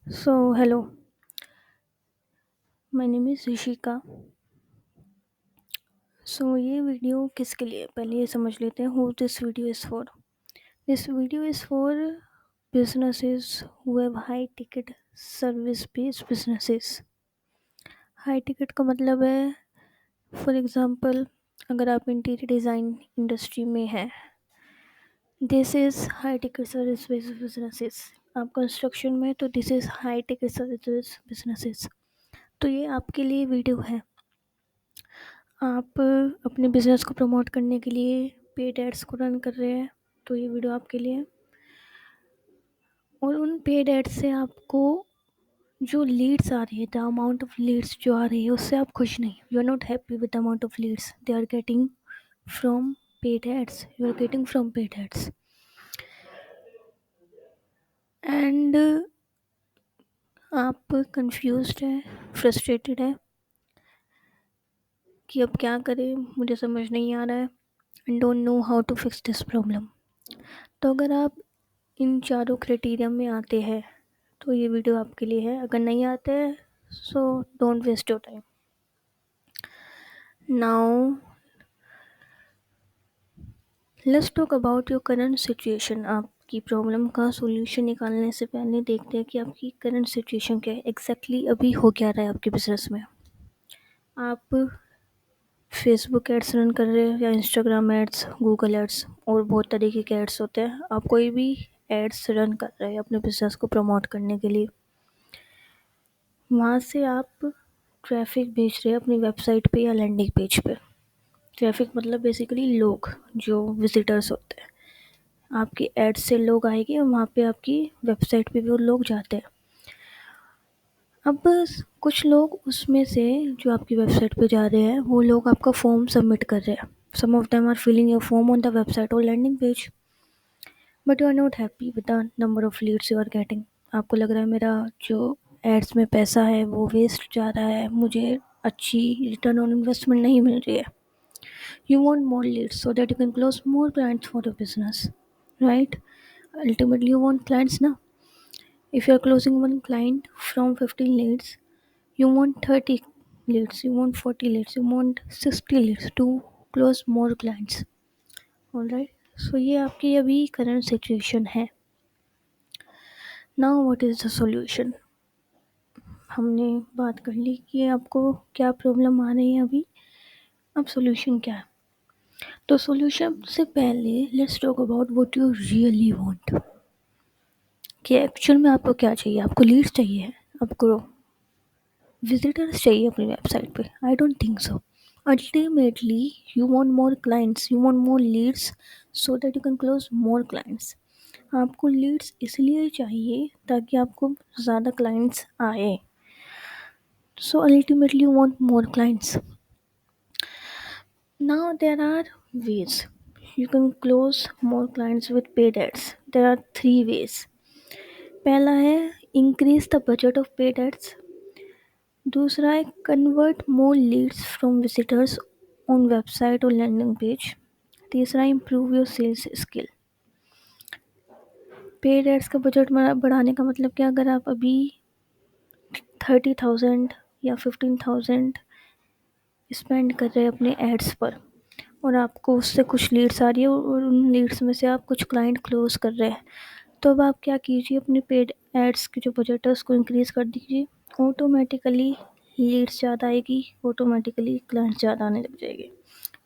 Hello, my name is Rishika. ये video किसके लिए है? पहले ये समझ लेते हैं who this video is for. This video is for businesses who have high ticket service based businesses. High ticket का मतलब है फॉर एग्ज़ाम्पल अगर आप इंटीरियर डिज़ाइन इंडस्ट्री में हैं, this is high ticket service based businesses. आप construction में तो this is high ticket service businesses. तो ये आपके लिए वीडियो है. आप अपने बिज़नेस को प्रमोट करने के लिए पेड एड्स को रन कर रहे हैं, तो ये वीडियो आपके लिए है. और उन पेड एड्स से आपको जो लीड्स आ रही है, द अमाउंट ऑफ लीड्स जो आ रही है, उससे आप खुश नहीं. You are not happy with the amount of leads they are getting from paid ads. You are getting from paid ads and आप कंफ्यूज्ड है, फ्रस्ट्रेटेड है कि अब क्या करें, मुझे समझ नहीं आ रहा है and don't know how to fix this problem. तो अगर आप इन चारों क्राइटेरिया में आते हैं तो ये वीडियो आपके लिए है. अगर नहीं आते हैं so don't waste your time. Now let's talk about your current situation. आपकी प्रॉब्लम का सॉल्यूशन निकालने से पहले देखते हैं कि आपकी करंट सिचुएशन क्या है, एग्जैक्टली अभी हो क्या रहा है आपके बिजनेस में. आप फेसबुक एड्स रन कर रहे हैं या इंस्टाग्राम एड्स, गूगल एड्स और बहुत तरीके के एड्स होते हैं. आप कोई भी एड्स रन कर रहे हैं अपने बिजनेस को प्रमोट करने के लिए. वहाँ से आप ट्रैफिक भेज रहे हैं अपनी वेबसाइट पे या लैंडिंग पेज पे. ट्रैफिक मतलब बेसिकली लोग जो विजिटर्स होते हैं. आपकी एड से लोग आएंगे और वहाँ पे आपकी वेबसाइट पे भी वो लोग जाते हैं. अब कुछ लोग उसमें से जो आपकी वेबसाइट पे जा रहे हैं वो लोग आपका फॉर्म सबमिट कर रहे हैं. Some of them are filling your form on the website और landing page, but you are not happy with the number of leads you are getting. आपको लग रहा है मेरा जो एड्स में पैसा है वो वेस्ट जा रहा है, मुझे अच्छी रिटर्न ऑन इन्वेस्टमेंट नहीं मिल रही है. You want more leads so that you can close more clients for your business, right? Ultimately you want clients now. If you're closing one client from 15 leads, you want 30 leads, you want 40 leads, you want 60 leads to close more clients. All right, so ये आपकी अभी current situation है. Now what is the solution? हमने बात कर ली कि आपको क्या प्रॉब्लम आ रही है अभी. अब सॉल्यूशन क्या है. तो सॉल्यूशन से पहले let's talk about what you really want. कि एक्चुअल में आपको क्या चाहिए. आपको लीड्स चाहिए, आपको विजिटर्स चाहिए अपनी वेबसाइट पे. I don't think so. Ultimately you want more clients, you want more Leeds so that you can close more clients. आपको लीड्स इसलिए चाहिए ताकि आपको ज़्यादा क्लाइंट्स आए. So ultimately you want more clients. Now there are ways you can close more clients with paid ads. There are three ways. पहला है increase the budget of paid ads. दूसरा है convert more leads from visitors on website और landing page. तीसरा है improve your sales skill. Paid ads का budget बढ़ाने का मतलब क्या. अगर आप अभी 30,000 या 15,000 स्पेंड कर रहे हैं अपने एड्स पर और आपको उससे कुछ लीड्स आ रही है और उन लीड्स में से आप कुछ क्लाइंट क्लोज कर रहे हैं, तो अब आप क्या कीजिए, अपने पेड एड्स की जो बजट है उसको इंक्रीज़ कर दीजिए. ऑटोमेटिकली लीड्स ज़्यादा आएगी, ऑटोमेटिकली क्लाइंट्स ज़्यादा आने लग जाएंगे.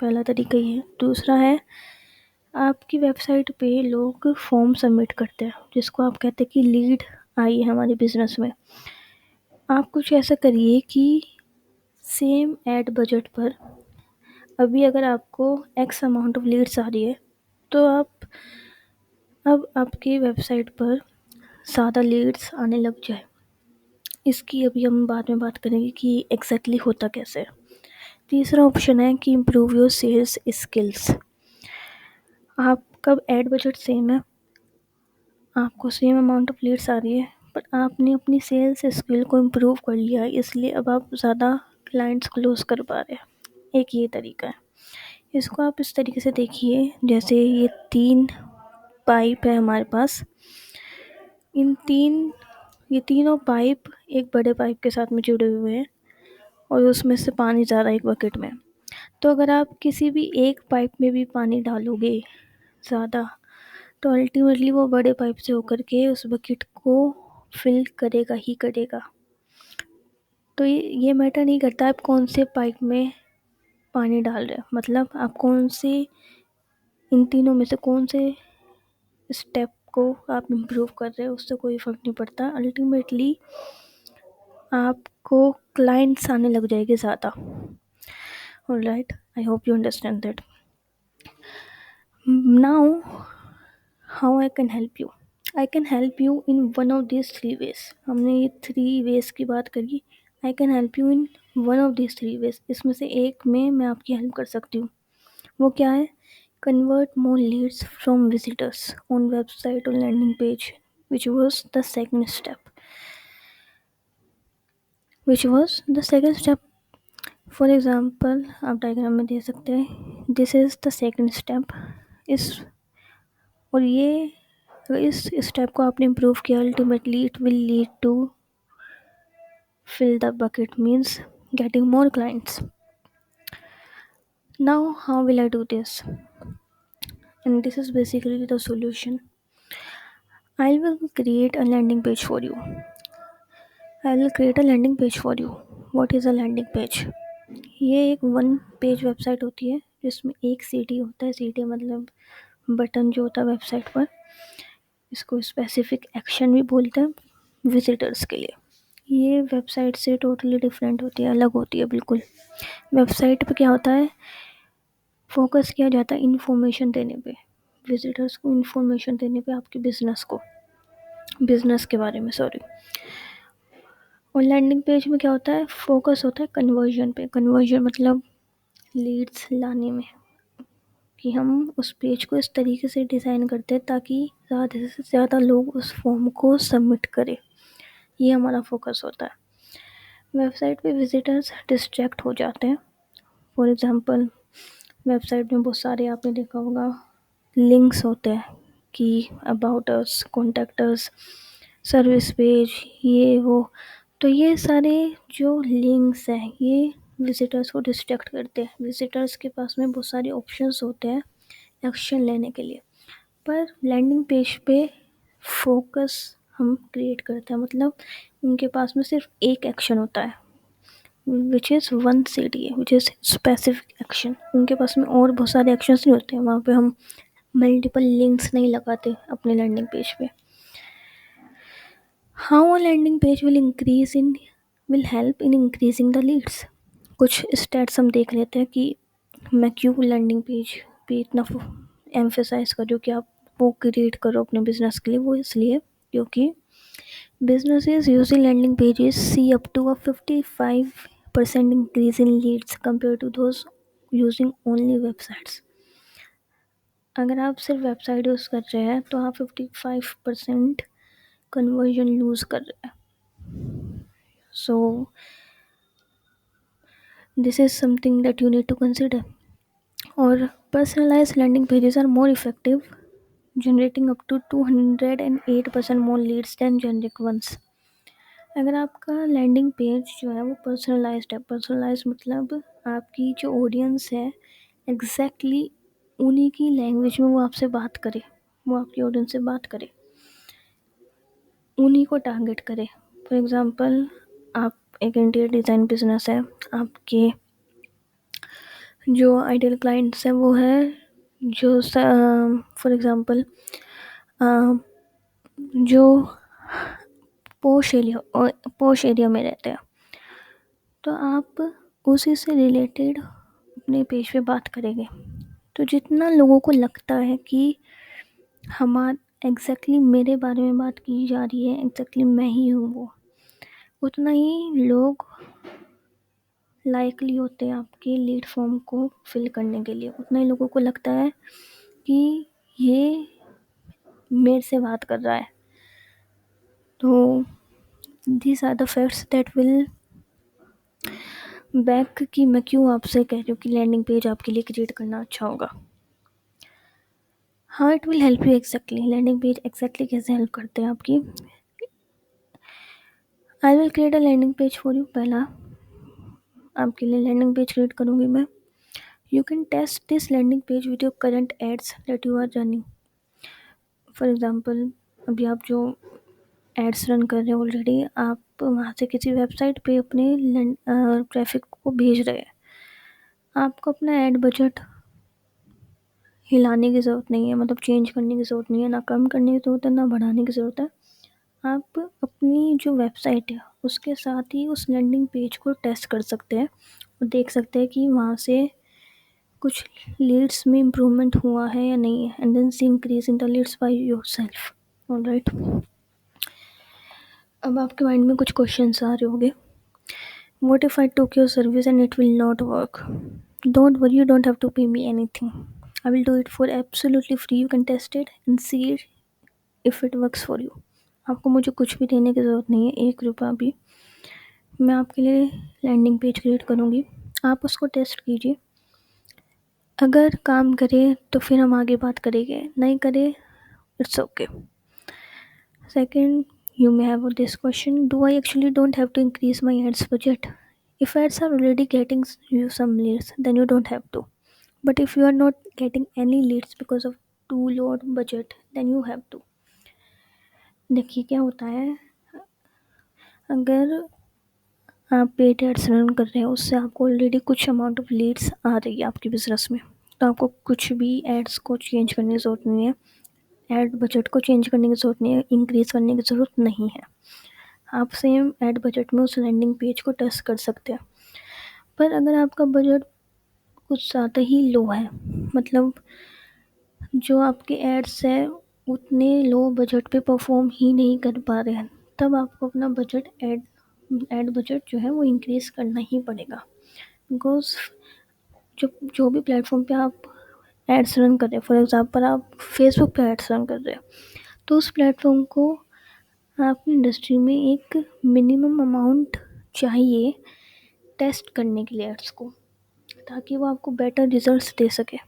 पहला तरीका ये है. दूसरा है आपकी वेबसाइट पे लोग फॉर्म सबमिट करते हैं जिसको आप कहते हैं कि लीड आई है हमारे बिजनेस में. आप कुछ ऐसा करिए कि सेम एड बजट पर अभी अगर आपको एक्स अमाउंट ऑफ लीड्स आ रही है तो आप अब आपकी वेबसाइट पर ज़्यादा लीड्स आने लग जाए. इसकी अभी हम बाद में बात करेंगे कि एग्जैक्टली होता कैसे है. तीसरा ऑप्शन है कि इम्प्रूव योर सेल्स स्किल्स. आपका एड बजट सेम है, आपको सेम अमाउंट ऑफ लीड्स आ रही है, बट आपने अपनी सेल्स स्किल को इम्प्रूव कर लिया है, इसलिए अब आप ज़्यादा क्लाइंट्स क्लोज कर पा रहे हैं. एक ये तरीका है. इसको आप इस तरीके से देखिए, जैसे ये 3 पाइप है हमारे पास. इन 3 ये तीनों पाइप एक बड़े पाइप के साथ में जुड़े हुए हैं और उसमें से पानी जा रहा है एक बकेट में। तो अगर आप किसी भी एक पाइप में भी पानी डालोगे ज़्यादा, तो अल्टीमेटली वो बड़े पाइप से होकर के उस बकेट को फिल करेगा ही करेगा। तो ये मैटर नहीं करता आप कौन से पाइप में पानी डाल रहे हो, मतलब आप कौन से इन तीनों में से कौन से स्टेप को आप इम्प्रूव कर रहे हो, उससे कोई फ़र्क नहीं पड़ता। अल्टीमेटली आपको क्लाइंट्स आने लग जाएंगे ज़्यादा। Alright, I hope you understand that. Now how I can help you? I can help you in one of this three ways. हमने ये थ्री वेज की बात करी। I can help you in one of this three ways. इसमें से एक में मैं आपकी हेल्प कर सकती हूँ। वो क्या है? Convert more leads from visitors on website or landing page, which was the second step. For example, आप डायग्राम में दे सकते हैं, this is the second step. इस और ये इस स्टेप को आपने इम्प्रूव किया, ultimately it will lead to fill the bucket, means getting more clients. Now how will I do this? And this is basically the solution. I will create a landing page for you. What is a landing page? ये एक one page website होती है जिसमें एक सीटी होता है। सीटी मतलब बटन जो होता है वेबसाइट पर। इसको स्पेसिफिक एक्शन भी बोलते हैं विजिटर्स के लिए। ये वेबसाइट से टोटली डिफरेंट होती है, अलग होती है बिल्कुल। वेबसाइट पे क्या होता है, फोकस किया जाता है इन्फॉर्मेशन देने पे, विजिटर्स को इन्फॉर्मेशन देने पे, आपके बिजनेस के बारे में, सॉरी। और लैंडिंग पेज में क्या होता है, फोकस होता है कन्वर्जन पे। कन्वर्जन मतलब लीड्स लाने में, कि हम उस पेज को इस तरीके से डिज़ाइन करते हैं ताकि ज़्यादा से ज़्यादा लोग उस फॉर्म को सबमिट करें। ये हमारा फोकस होता है। वेबसाइट पे विजिटर्स डिस्ट्रैक्ट हो जाते हैं। फॉर एग्ज़ाम्पल, वेबसाइट में बहुत सारे आपने देखा होगा लिंक्स होते हैं कि about us, contact us, service page, ये वो। तो ये सारे जो लिंक्स हैं ये विजिटर्स को डिस्ट्रैक्ट करते हैं। विजिटर्स के पास में बहुत सारे ऑप्शंस होते हैं एक्शन लेने के लिए, पर लैंडिंग पेज पे फोकस हम क्रिएट करते हैं, मतलब उनके पास में सिर्फ एक एक्शन होता है, which is one CTA, which is specific action. उनके पास में और बहुत सारे एक्शंस नहीं होते हैं। वहाँ पे हम मल्टीपल लिंक्स नहीं लगाते अपने लैंडिंग पेज पे। How a landing page will help in increasing the leads. कुछ स्टेट्स हम देख लेते हैं कि मैं क्यों लैंडिंग पेज पे इतना एम्फेसाइज कर रही हूँ कि आप वो क्रिएट करो अपने बिजनेस के लिए। वो इसलिए क्योंकि businesses using landing pages see up to a 55% increase in leads compared to those using only websites. अगर आप सिर्फ वेबसाइट यूज़ कर रहे हैं तो आप 55% कन्वर्जन लूज़ कर रहे हैं। So this is something that you need to consider. और personalized landing pages are more effective, generating up to 208% more leads than generic ones. अगर आपका लैंडिंग पेज जो है वो पर्सनलाइज्ड है, पर्सनलाइज मतलब आपकी जो ऑडियंस है एग्जैक्टली उन्हीं की लैंग्वेज में वो आपसे बात करे, वो आपकी ऑडियंस से बात करे, उन्हीं को टारगेट करे। फॉर एग्ज़ाम्पल, आप एक इंटीरियर डिज़ाइन बिजनेस है, आपके जो आइडियल क्लाइंट्स हैं वो है जो फॉर एग्ज़ाम्पल जो पोश एरिया में रहते हैं, तो आप उसी से रिलेटेड अपने पेज पे बात करेंगे। तो जितना लोगों को लगता है कि एग्जैक्टली मेरे बारे में बात की जा रही है, एग्जैक्टली मैं ही हूँ वो, उतना ही लोग लाइकली होते हैं आपके लीड फॉर्म को फिल करने के लिए। उतना ही लोगों को लगता है कि ये मेरे से बात कर रहा है। तो these are the facts that will back कि मैं क्यों आपसे कह रही हूँ कि लैंडिंग पेज आपके लिए क्रिएट करना अच्छा होगा। हाँ, it will help you exactly. Landing page exactly कैसे हेल्प करते हैं आपकी? I will create a landing page for you. पहला आपके लिए लैंडिंग पेज क्रिएट करूँगी मैं। You can test this landing page with your current ads that you are running. For example, अभी आप जो एड्स रन कर रहे हो ऑलरेडी, आप वहाँ से किसी वेबसाइट पे अपने ट्रैफिक को भेज रहे हैं। आपको अपना एड बजट हिलाने की ज़रूरत नहीं है, मतलब चेंज करने की ज़रूरत नहीं है, ना कम करने की ज़रूरत है, ना बढ़ाने की ज़रूरत है। आप अपनी जो वेबसाइट है उसके साथ ही उस लैंडिंग पेज को टेस्ट कर सकते हैं और देख सकते हैं कि वहाँ से कुछ लीड्स में इम्प्रूवमेंट हुआ है या नहीं है, and then see increase in the leads by yourself. Alright, अब आपके माइंड में कुछ क्वेश्चंस आ रहे होंगे। What if I took your service and it will not work? Don't worry, you don't have to pay me anything. I will do it for absolutely free. You can test it and see if it works for you. आपको मुझे कुछ भी देने की ज़रूरत नहीं है, 1 रुपया भी। मैं आपके लिए लैंडिंग पेज क्रिएट करूँगी, आप उसको टेस्ट कीजिए। अगर काम करे तो फिर हम आगे बात करेंगे, नहीं करे it's okay. Second, you may have this question: do I actually don't have to increase my ads budget? If ads are already getting you some leads, then you don't have to. But if you are not getting any leads because of too low budget, then you have to. देखिए क्या होता है, अगर आप paid ads run कर रहे हो, उससे आपको ऑलरेडी कुछ अमाउंट ऑफ लीड्स आ रही है आपके बिजनेस में, तो आपको कुछ भी एड्स को चेंज करने की ज़रूरत नहीं है, एड बजट को चेंज करने की ज़रूरत नहीं है, इंक्रीज़ करने की ज़रूरत नहीं है। आप सेम एड बजट में उस लैंडिंग पेज को टेस्ट कर सकते हैं। पर अगर आपका बजट कुछ ज़्यादा ही लो है, मतलब जो आपके एड्स हैं उतने लो बजट पे परफॉर्म ही नहीं कर पा रहे हैं, तब आपको अपना बजट एड बजट जो है वो इंक्रीज़ करना ही पड़ेगा। बिकॉज जो भी प्लेटफॉर्म पे आप एड्स रन कर रहे हैं, फॉर एग्जांपल आप फेसबुक पे एड्स रन कर रहे हैं, तो उस प्लेटफॉर्म को आपकी इंडस्ट्री में एक मिनिमम अमाउंट चाहिए टेस्ट करने के लिए एड्स को, ताकि वो आपको बेटर रिजल्ट्स दे सके।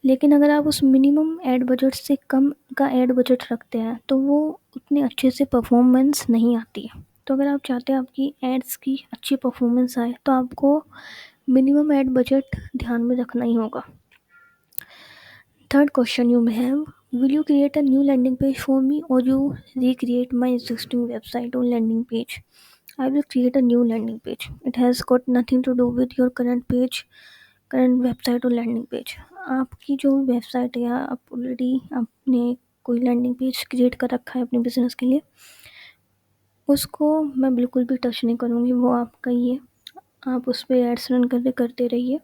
लेकिन अगर आप उस मिनिमम एड बजट से कम का एड बजट रखते हैं तो वो उतने अच्छे से परफॉर्मेंस नहीं आती है। तो अगर आप चाहते हैं आपकी एड्स की अच्छी परफॉर्मेंस आए, तो आपको मिनिमम एड बजट ध्यान में रखना ही होगा। Third question you may have: will you create a new landing page for me, or you recreate my existing website or landing page? I will create a new landing page. It has got nothing to do with your current website or landing page. आपकी जो website है या आप already आपने कोई landing page create कर रखा है अपने बिजनेस के लिए, उसको मैं बिल्कुल भी टच नहीं करूँगी, वो आपका ही है। आप उस पर एड्स रन करते रहिए,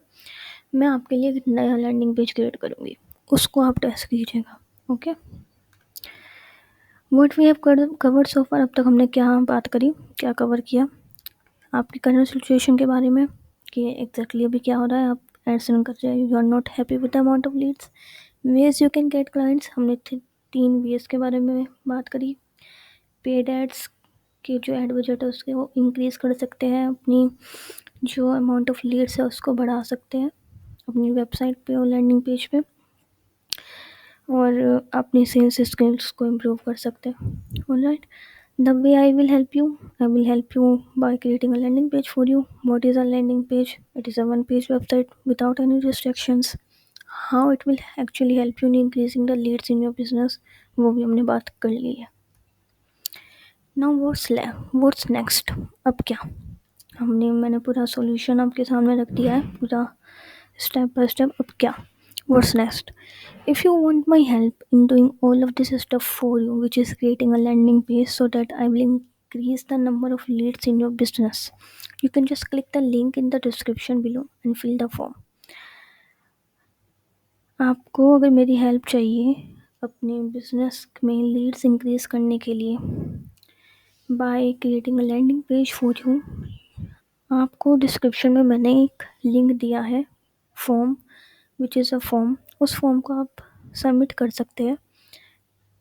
मैं आपके लिए एक नया लैंडिंग पेज क्रिएट करूँगी, उसको आप टेस्ट कीजिएगा। Okay, what we have covered so far. अब तक हमने क्या बात करी, क्या कवर किया, आपकी करंट सिचुएशन के बारे में कि एग्जैक्टली अभी क्या हो रहा है, आप एड्स रन कर रहे हैं, you are not happy with the amount of leads, ways you can get clients, हमने 3 वेज के बारे में बात करी। पेड एड्स के जो एड बजट है उसके वो इंक्रीज़ कर सकते हैं, अपनी जो अमाउंट ऑफ लीड्स है उसको बढ़ा सकते हैं अपनी वेबसाइट पे और लैंडिंग पेज पे, और अपनी सेल्स स्किल्स को इम्प्रूव कर सकते हैं। Alright, the way I will help you by creating a landing page for you. What is a landing page? It is a one page website without any restrictions. How it will actually help you in increasing the leads in your business, वो भी हमने बात कर ली है। Now what's next, अब क्या? मैंने पूरा सॉल्यूशन आपके सामने रख दिया है, पूरा स्टेप बाय स्टेप। अब क्या, what's next? If you want my help in doing all of this stuff for you, which is creating a landing page so that I will increase the number of leads in your business, you can just click the link in the description below and fill the form. आपको अगर मेरी help चाहिए अपने business में Leeds increase करने के लिए by creating a landing page for you, आपको डिस्क्रिप्शन में मैंने एक लिंक दिया है, form which is a form, उस फॉर्म को आप सबमिट कर सकते हैं।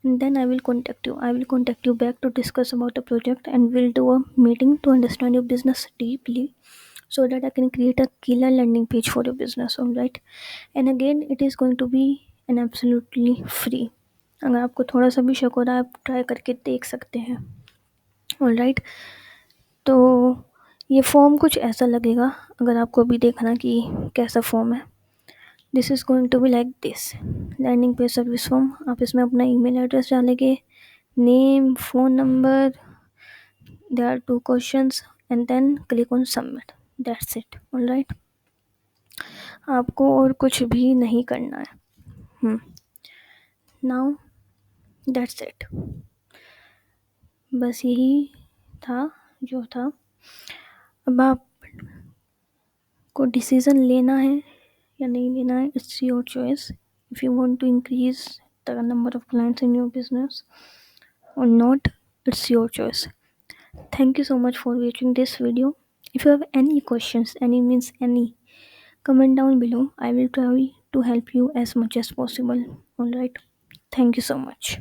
And then I will contact you back to discuss about the project, and we'll do a meeting to understand your business deeply so that I can create a killer landing page for your business. All right, and again it is going to be an absolutely free. अगर आपको थोड़ा सा भी शक हो रहा है, आप ट्राई करके देख सकते हैं। ऑलराइट। तो ये फॉर्म कुछ ऐसा लगेगा, अगर आपको अभी देखना कि कैसा फॉर्म है। This is going to be like this, landing page service form. आप इसमें अपना ईमेल एड्रेस डालेंगे, name, phone number, there are two questions, and then click on submit. That's it. All right, आपको और कुछ भी नहीं करना है। नाउ दैट्स इट, बस यही था जो था। अब आपको डिसीज़न लेना है या नहीं लेना है, it's your choice. If you want to increase the number of clients in your business or not, it's your choice. Thank you so much for watching this video. If you have any questions, any, comment down below. I will try to help you as much as possible. Alright. Thank you so much.